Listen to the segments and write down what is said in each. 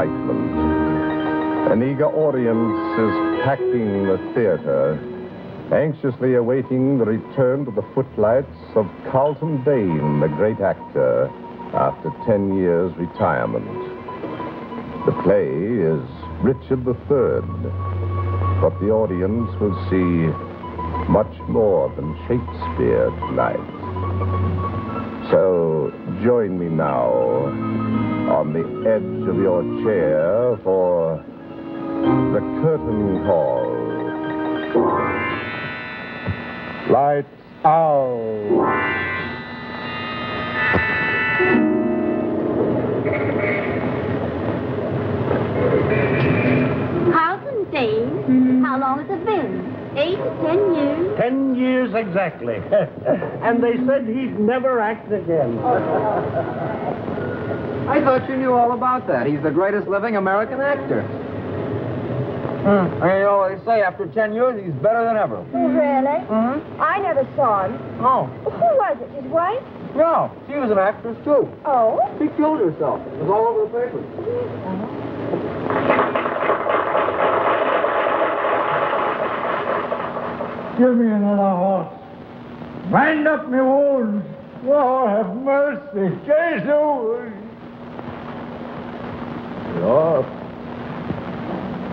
embankment. An eager audience is packing the theater, anxiously awaiting the return to the footlights of Carlton Dane, the great actor, after 10 years' retirement. The play is Richard III, but the audience will see much more than Shakespeare tonight. So join me now on the edge of your chair for the curtain call. Lights out. Carlton Dane? How long has it been? 8 to 10 years? 10 years exactly. And they said he'd never act again. I thought you knew all about that. He's the greatest living American actor. You know, they say after 10 years, he's better than ever. Oh, really? Mm-hmm. I never saw him. Oh. Who was it? His wife? No, she was an actress, too. Oh? She killed herself. It was all over the papers. Give me another horse. Bind up me wounds. Oh, have mercy. Jesus. Lord,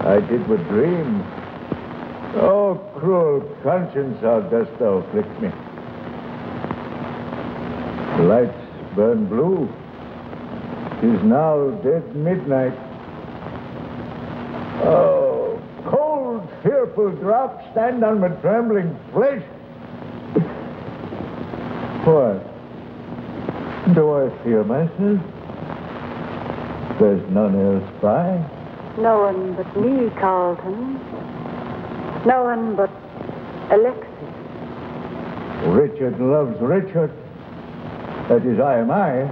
I did but dream. Oh, cruel conscience, how dost thou afflict me? The lights burn blue. 'Tis now dead midnight. Oh, cold, fearful drops stand on my trembling flesh. What? Do I fear myself? There's none else by. No one but me, Carlton. No one but Alexis. Richard loves Richard. That is, I am I.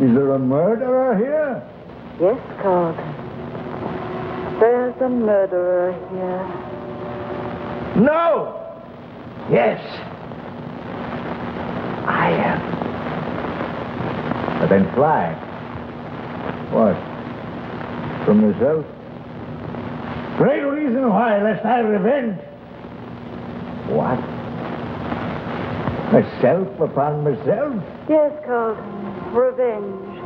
Is there a murderer here? Yes, Carlton. There's a murderer here. No! Yes. I am. But then fly. What? From yourself? Great reason why, lest I revenge. What? Myself upon myself? Yes, Carlton. Revenge.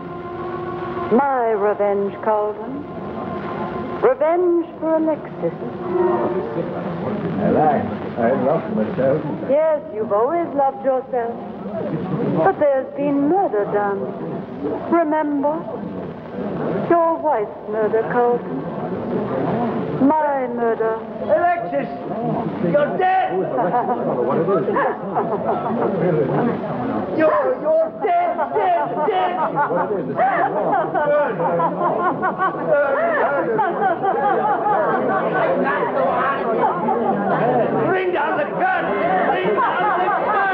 My revenge, Carlton. Revenge for Alexis. I lie. I love myself. Yes, you've always loved yourself. But there's been murder done. Remember? Your wife's murder, Carlton. My murder. Alexis! You're dead! You're dead, dead! Bring down the gun! Bring down the gun!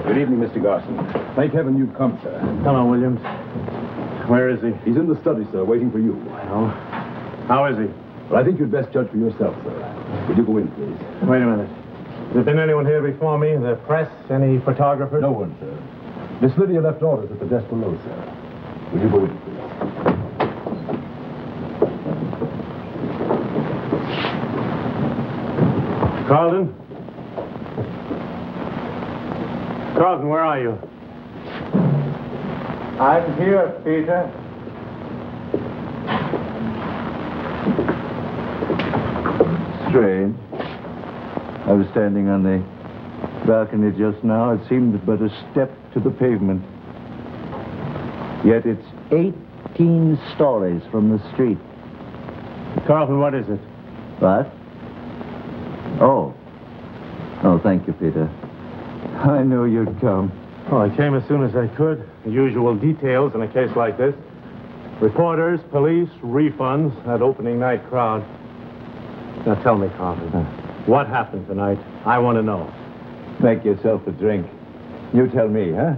Good evening, Mr. Garson. Thank heaven you've come, sir. Hello, Williams. Where is he? He's in the study, sir, waiting for you. Well, how is he? But I think you'd best judge for yourself, sir. Would you go in, please? Wait a minute. Has there been anyone here before me? The press? Any photographers? No one, sir. Miss Lydia left orders at the desk below, sir. Would you go in, please? Carlton? Carlton, where are you? I'm here, Peter. Strange. I was standing on the balcony just now. It seemed but a step to the pavement. Yet it's 18 stories from the street. Carlton, what is it? What? Oh. Oh, thank you, Peter. I knew you'd come. Oh, I came as soon as I could. The usual details in a case like this. Reporters, police, refunds, that opening night crowd. Now tell me, Carlton, what happened tonight? I want to know. Make yourself a drink. You tell me, huh?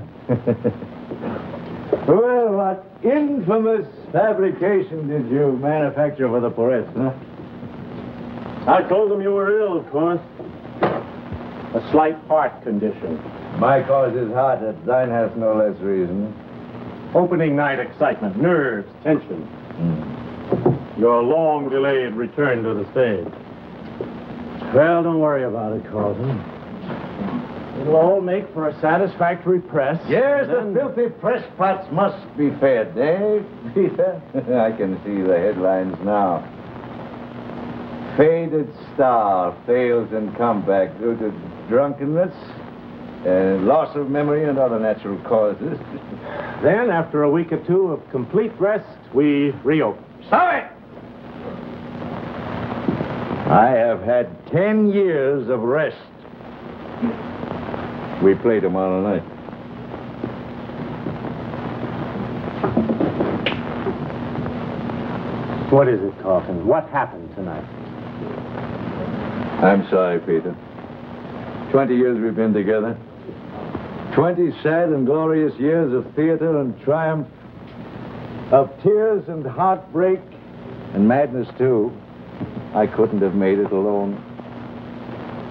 Well, what infamous fabrication did you manufacture for the press, huh? I told them you were ill, of course. A slight heart condition. My cause is heart, that thine has no less reason. Opening night excitement, nerves, tension. Your long-delayed return to the stage. Well, don't worry about it, Carlton. It'll all make for a satisfactory press. Yes, the filthy press pots must be fed, eh, Peter? I can see the headlines now. Faded star fails in comeback due to drunkenness, loss of memory, and other natural causes. Then, after a week or two of complete rest, we reopen. Stop it! I have had 10 years of rest. We play tomorrow night. What is it, Carlton? What happened tonight? I'm sorry, Peter. 20 years we've been together. 20 sad and glorious years of theater and triumph, of tears and heartbreak, and madness, too. I couldn't have made it alone.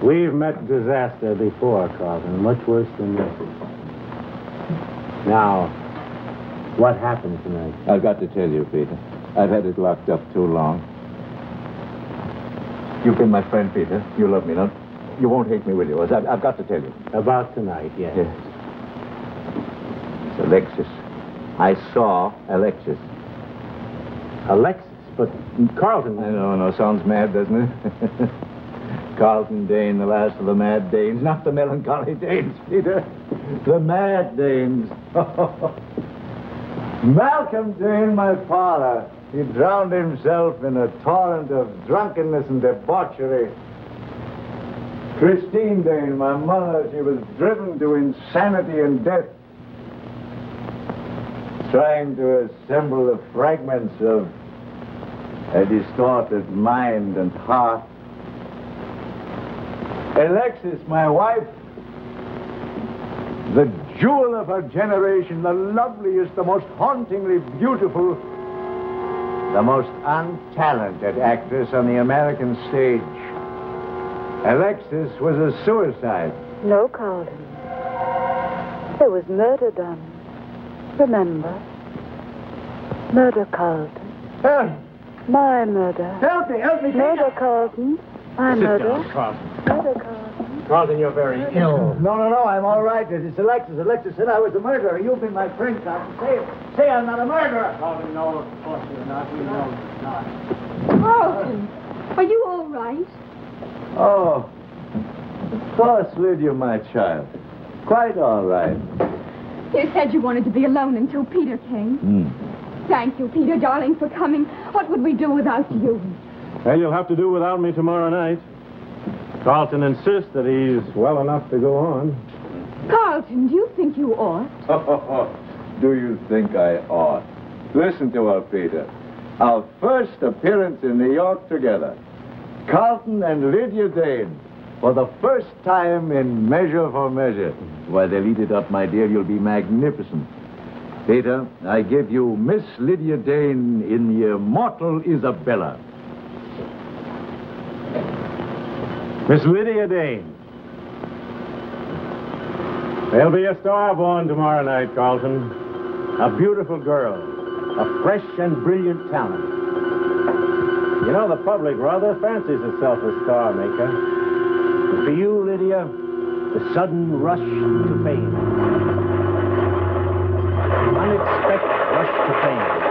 We've met disaster before, Carlton, much worse than this. Now, what happened tonight? I've got to tell you, Peter. I've had it locked up too long. You've been my friend, Peter. You love me, no? You won't hate me, will you? I've got to tell you. About tonight, yes. Yes. It's Alexis. I saw Alexis. Alexis? But Carlton... I know, sounds mad, doesn't it? Carlton Dane, the last of the mad Danes. Not the melancholy Danes, Peter. The mad Danes. Malcolm Dane, my father. He drowned himself in a torrent of drunkenness and debauchery. Christine Dane, my mother, she was driven to insanity and death, trying to assemble the fragments of a distorted mind and heart. Alexis, my wife, the jewel of her generation, the loveliest, the most hauntingly beautiful, the most untalented actress on the American stage. Alexis was a suicide. No, Carlton. There was murder done. Remember? Murder, Carlton. Help! My murder. Help me, Murder, Carlton. My murder. Down, Carlton. Murder, Carlton. Carlton, you're very ill. No, I'm all right. It's Alexis. Alexis said I was a murderer. You've been my friend, Carlton. Say I'm not a murderer. Carlton, no, of course you're not. We know you're not. Carlton, are you all right? Oh, of course, Lydia, my child. Quite all right. You said you wanted to be alone until Peter came. Thank you, Peter, darling, for coming. What would we do without you? Well, you'll have to do without me tomorrow night. Carlton insists that he's well enough to go on. Carlton, do you think you ought? Do you think I ought? Listen to her, Peter. Our first appearance in New York together. Carlton and Lydia Dane. For the first time in Measure for Measure. Why, they'll eat it up, my dear. You'll be magnificent. Peter, I give you Miss Lydia Dane in the immortal Isabella. Miss Lydia Dane. There'll be a star born tomorrow night, Carlton. A beautiful girl. A fresh and brilliant talent. You know, the public rather fancies itself a star maker. And for you, Lydia, the sudden rush to fame. Unexpected rush to fame.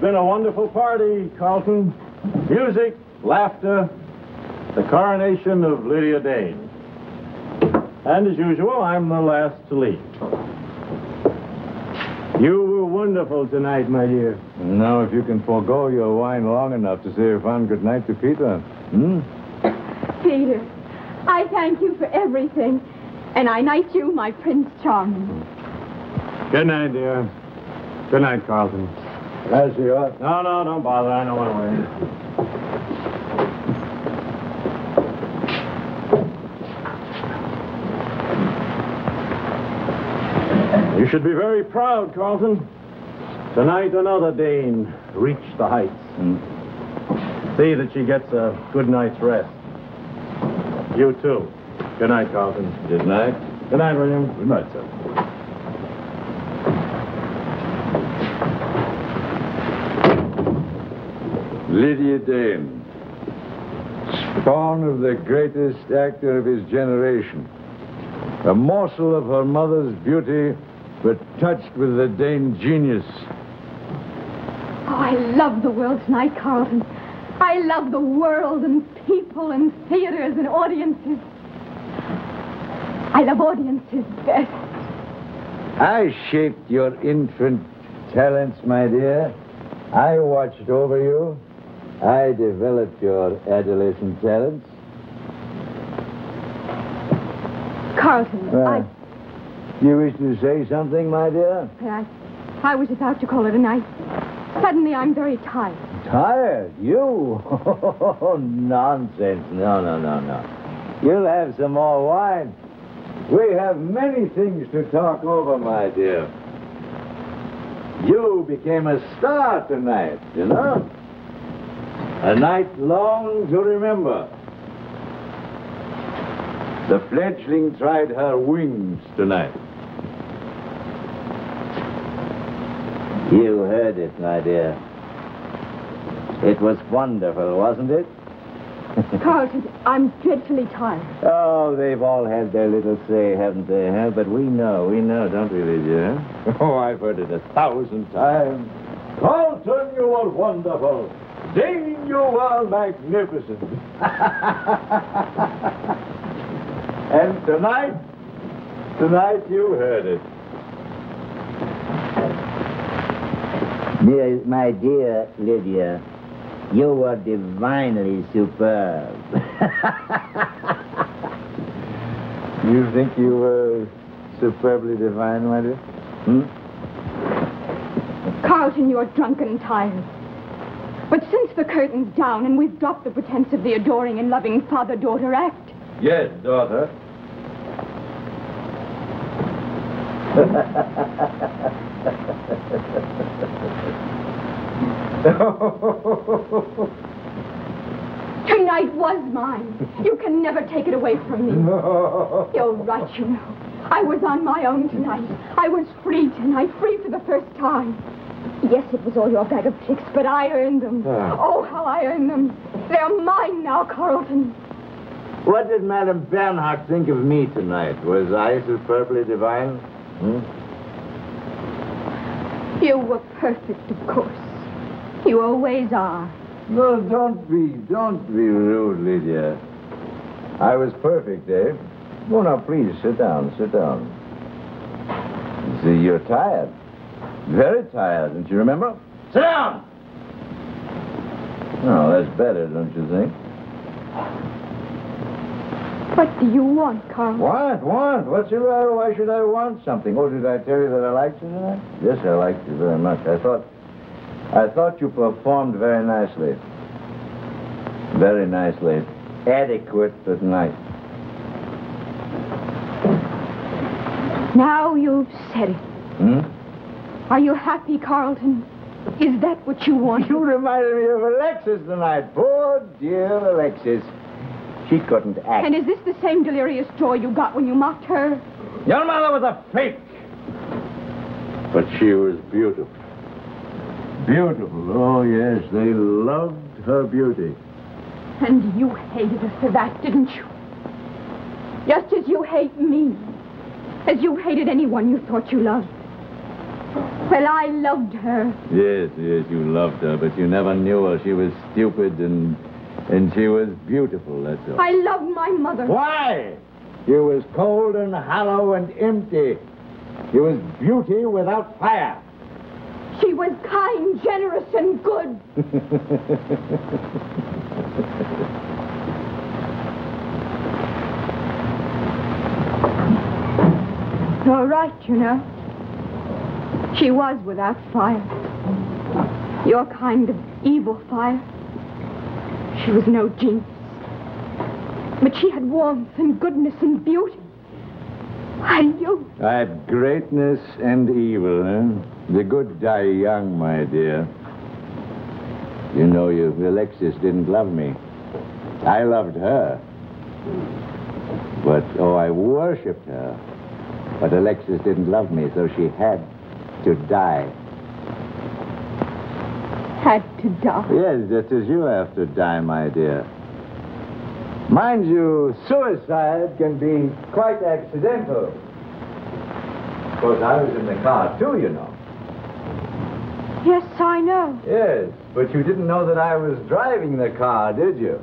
been a wonderful party, Carlton. Music, laughter, the coronation of Lydia Dane. And as usual, I'm the last to leave. You were wonderful tonight, my dear. Now, if you can forego your wine long enough to say a fond good night to Peter. Peter, I thank you for everything. And I knight you, my Prince Charming. Good night, dear. Good night, Carlton. As you are. No, don't bother. I know one way. You should be very proud, Carlton. Tonight, another Dane reached the heights. See that she gets a good night's rest. You, too. Good night, Carlton. Good night. Good night, William. Good night, sir. Lydia Dane, spawn of the greatest actor of his generation. A morsel of her mother's beauty, but touched with the Dane genius. Oh, I love the world tonight, Carlton. I love the world and people and theaters and audiences. I love audiences best. I shaped your infant talents, my dear. I watched over you. I developed your adolescent talents. Carlton, You wish to say something, my dear? I was about to call it a night. Suddenly, I'm very tired. Tired? You? Nonsense. No. You'll have some more wine. We have many things to talk over, my dear. You became a star tonight, you know? A night long to remember. The fledgling tried her wings tonight. You heard it, my dear. It was wonderful, wasn't it? Carlton, I'm dreadfully tired. Oh, they've all had their little say, haven't they? Huh? But we know, don't we, Lydia? Oh, I've heard it 1,000 times. Carlton, you are wonderful. Dane, you are magnificent. And tonight you heard it. My dear Lydia, you were divinely superb. You think you were superbly divine, my dear? Carlton, you're drunken and tired. But since the curtain's down and we've dropped the pretense of the adoring and loving father-daughter act. Yes, daughter. Tonight was mine. You can never take it away from me. No. You're right, you know. I was on my own tonight. I was free tonight, free for the first time. Yes, it was all your bag of tricks, but I earned them. Oh, how I earned them. They're mine now, Carlton. What did Madame Bernhardt think of me tonight? Was I superbly divine? You were perfect, of course. You always are. No, don't be rude, Lydia. I was perfect, Dave. Oh, now, please, sit down. See, you're tired. Very tired, don't you remember? Sit down! Oh, that's better, don't you think? What do you want, Carl? Want? What's the matter? Why should I want something? Oh, did I tell you that I liked you tonight? Yes, I liked you very much. I thought you performed very nicely. Very nicely. Adequate, but nice. Now you've said it. Are you happy, Carlton? Is that what you want? You reminded me of Alexis tonight. Poor dear Alexis. She couldn't act. And is this the same delirious joy you got when you mocked her? Your mother was a fake. But she was beautiful. Beautiful. Oh, yes. They loved her beauty. And you hated her for that, didn't you? Just as you hate me. As you hated anyone you thought you loved. Well, I loved her. Yes, you loved her, but you never knew her. She was stupid and she was beautiful, that's all. I loved my mother. Why? She was cold and hollow and empty. She was beauty without fire. She was kind, generous, and good. You're right, you know. She was without fire. Your kind of evil fire. She was no jinx. But she had warmth and goodness and beauty. And you... I had greatness and evil, eh? The good die young, my dear. You know, Alexis didn't love me. I loved her. But, I worshipped her. But Alexis didn't love me, so she had to die. Had to die? Yes, just as you have to die, my dear. Mind you, suicide can be quite accidental. Of course, I was in the car, too, you know. Yes, I know. Yes, but you didn't know that I was driving the car, did you?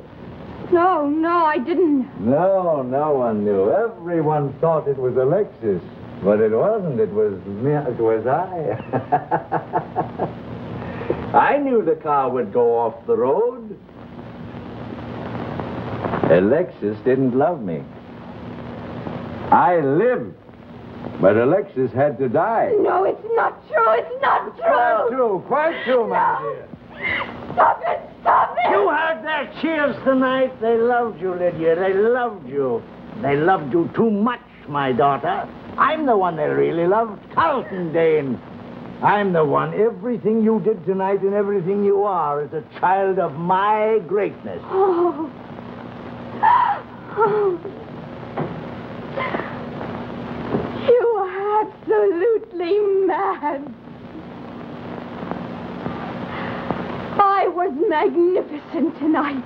No, I didn't. No, no one knew. Everyone thought it was Alexis. But it wasn't. It was me. It was I. I knew the car would go off the road. Alexis didn't love me. I lived, but Alexis had to die. No, it's not true. It's not true. Quite true, my dear. Stop it. Stop it. You heard their cheers tonight. They loved you, Lydia. They loved you. They loved you too much, my daughter. I'm the one they really loved, Carlton Dane. I'm the one. Everything you did tonight and everything you are is a child of my greatness. Oh. You are absolutely mad. I was magnificent tonight.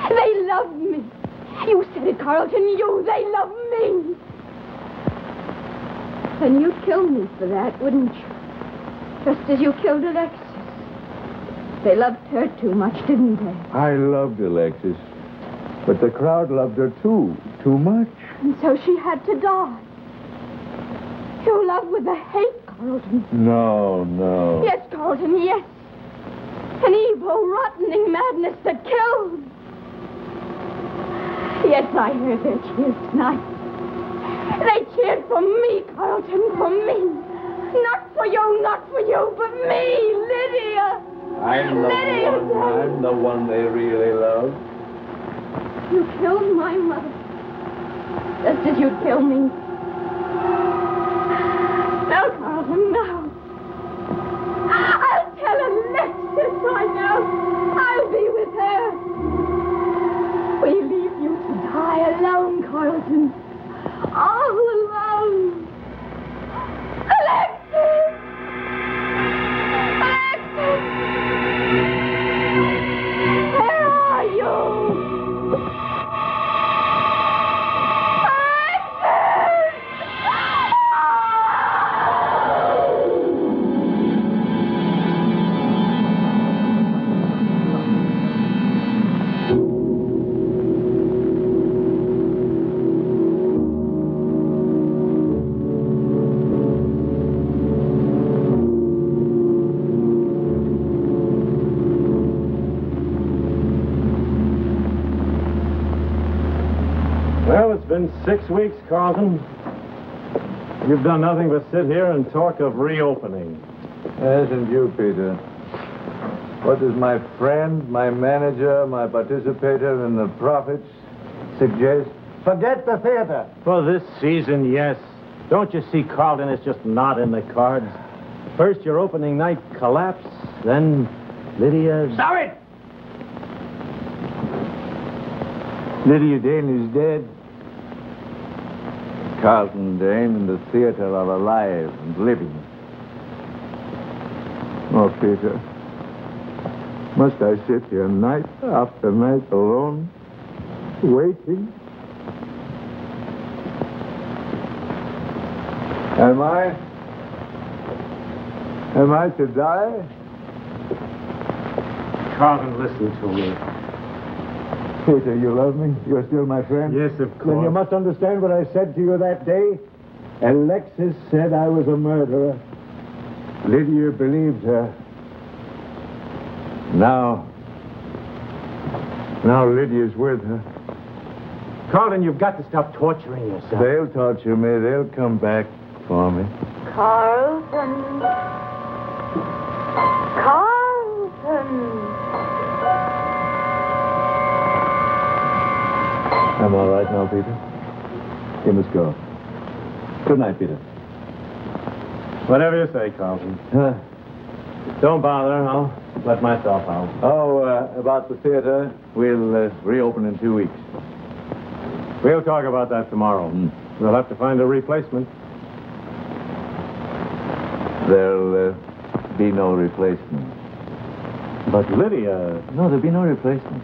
They loved me. You said it, Carlton. They loved me. And you'd kill me for that, wouldn't you? Just as you killed Alexis. They loved her too much, didn't they? I loved Alexis, but the crowd loved her too much. And so she had to die. You love with a hate, Carlton. No. Yes, Carlton, yes. An evil, rottening madness that kills. Yes, I heard their cheers tonight. They cheered for me, Carlton, for me. Not for you, but me, Lydia. I'm the one they really love. You killed my mother, just as you'd kill me. No, Carlton, no. I'll tell Alexis I know. I'll be with her. We leave you to die alone, Carlton. All alone. Alexis! Alexis! Where are you? Well, it's been 6 weeks, Carlton. You've done nothing but sit here and talk of reopening. Hasn't you, Peter? What does my friend, my manager, my participator in the profits suggest? Forget the theater. For this season, yes. Don't you see, Carlton is just not in the cards? First, your opening night collapse, then Lydia's... Stop it! Lydia Dane is dead. Carlton Dane and the theater are alive and living. Oh, Peter, must I sit here night after night alone, waiting? Am I? Am I to die? Carlton, listen to me. Peter, you love me? You're still my friend? Yes, of course. Then you must understand what I said to you that day. Alexis said I was a murderer. Lydia believed her. Now Lydia's with her. Carlton, you've got to stop torturing yourself. They'll torture me. They'll come back for me. Carlton. Carlton. I'm all right now, Peter. You must go. Good night, Peter. Whatever you say, Carlton. Don't bother. I'll let myself out. About the theater, we'll reopen in 2 weeks. We'll talk about that tomorrow. We'll have to find a replacement. There'll be no replacement. But Lydia... No, there'll be no replacement.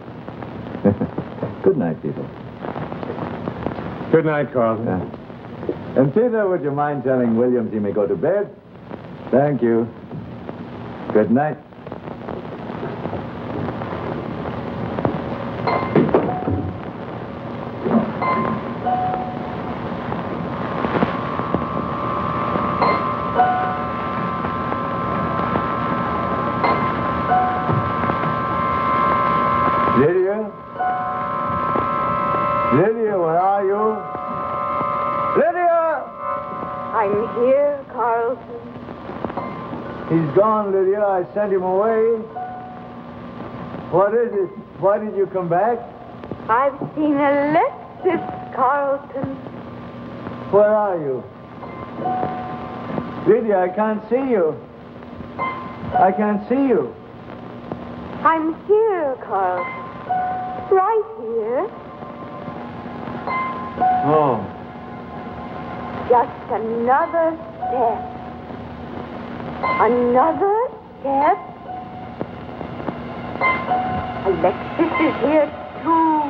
Good night, Peter. Good night, Carlton. And Peter, would you mind telling Williams he may go to bed? Thank you. Good night. Lydia, where are you? Lydia! I'm here, Carlton. He's gone, Lydia. I sent him away. What is it? Why did you come back? I've seen Alexis, Carlton. Where are you? Lydia, I can't see you. I can't see you. I'm here, Carlton. Right here. Oh. Just another step. Another step. Alexis is here, too.